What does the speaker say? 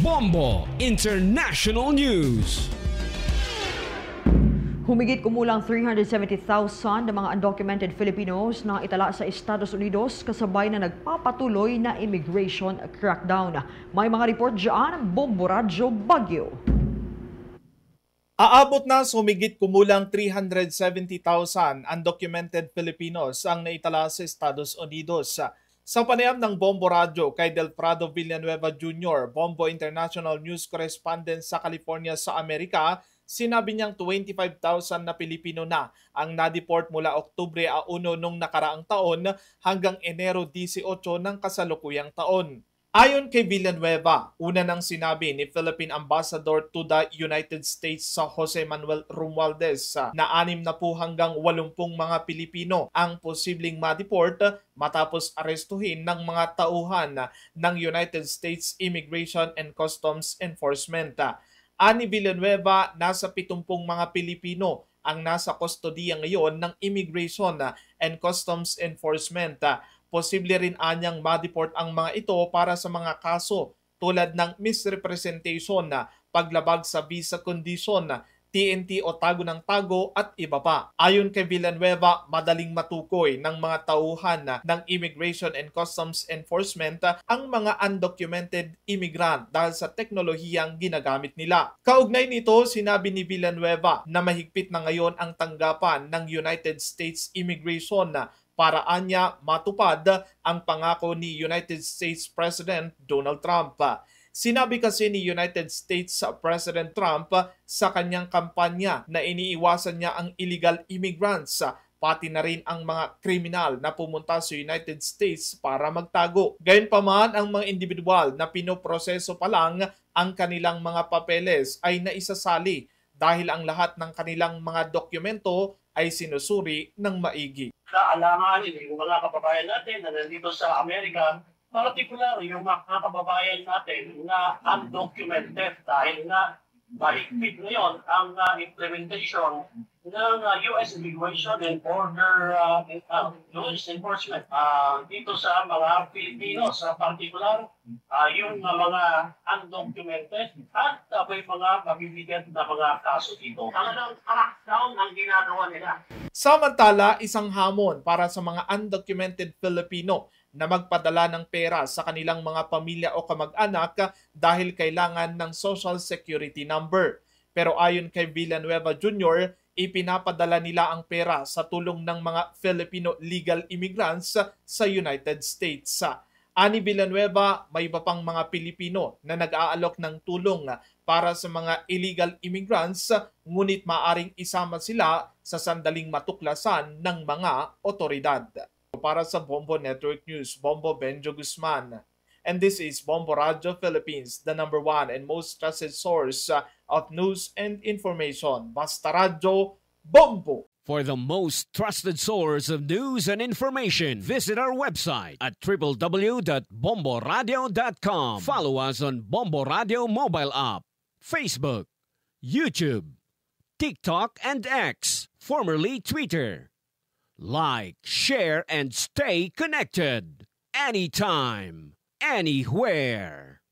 Bombo International News. Humigit kumulang 370,000 na mga undocumented Filipinos na itala sa Estados Unidos kasabay na nagpapatuloy na immigration crackdown. May mga report dyan, Bombo Radyo Baguio. Aabot na sa humigit kumulang 370,000 undocumented Filipinos ang naitala sa Estados Unidos. Sa panayam ng Bombo Radio kay Del Prado Villanueva Jr., Bombo International News Correspondent sa California sa Amerika, sinabi niyang 25,000 na Pilipino na ang nadeport mula Oktubre 1 nung nakaraang taon hanggang Enero 18 ng kasalukuyang taon. Ayon kay Villanueva, una nang sinabi ni Philippine Ambassador to the United States sa Jose Manuel Romualdez na 60 hanggang 80 mga Pilipino ang posibleng ma-deport matapos arestuhin ng mga tauhan ng United States Immigration and Customs Enforcement. Ani Villanueva, nasa 70 mga Pilipino ang nasa kustodiya ngayon ng Immigration and Customs Enforcement. Posible rin anyang ma-deport ang mga ito para sa mga kaso tulad ng misrepresentation, paglabag sa visa condition, TNT o tago ng tago at iba pa. Ayon kay Villanueva, madaling matukoy ng mga tauhan ng Immigration and Customs Enforcement ang mga undocumented immigrant dahil sa teknolohiyang ginagamit nila. Kaugnay nito, sinabi ni Villanueva na mahigpit na ngayon ang tanggapan ng United States Immigration para anya matupad ang pangako ni United States President Donald Trump. Sinabi kasi ni United States President Trump sa kanyang kampanya na iniiwasan niya ang illegal immigrants, pati na rin ang mga kriminal na pumunta sa United States para magtago. Gayunpaman, ang mga individual na pinoproseso pa lang ang kanilang mga papeles ay naisasali dahil ang lahat ng kanilang mga dokumento ay sinusuri ng maigi. Kaalanganin yung mga kababayan natin na nandito sa Amerika, particular yung mga kababayan natin na undocumented dahil nga mahigpit ngayon ang implementation ng U.S. Immigration and Border Rules Enforcement dito sa mga Pilipino, sa particular yung mga undocumented at may mga mabibigat na mga kaso dito. Talagang crackdown ang ginagawa nila. Samantala, isang hamon para sa mga undocumented Filipino na magpadala ng pera sa kanilang mga pamilya o kamag-anak dahil kailangan ng Social Security number. Pero ayon kay Villanueva Jr., ipinapadala nila ang pera sa tulong ng mga Filipino legal immigrants sa United States. Ani Villanueva, may iba pang mga Pilipino na nag-aalok ng tulong para sa mga illegal immigrants, ngunit maaring isama sila sa sandaling matuklasan ng mga otoridad. Para sa Bombo Network News, Bombo Benjo Guzman. And this is Bombo Radio Philippines, the #1 and most trusted source of news and information. Basta Radio, Bombo! For the most trusted source of news and information, visit our website at www.bomboradio.com. Follow us on Bombo Radio mobile app, Facebook, YouTube, TikTok, and X, formerly Twitter. Like, share, and stay connected. Anytime, anywhere.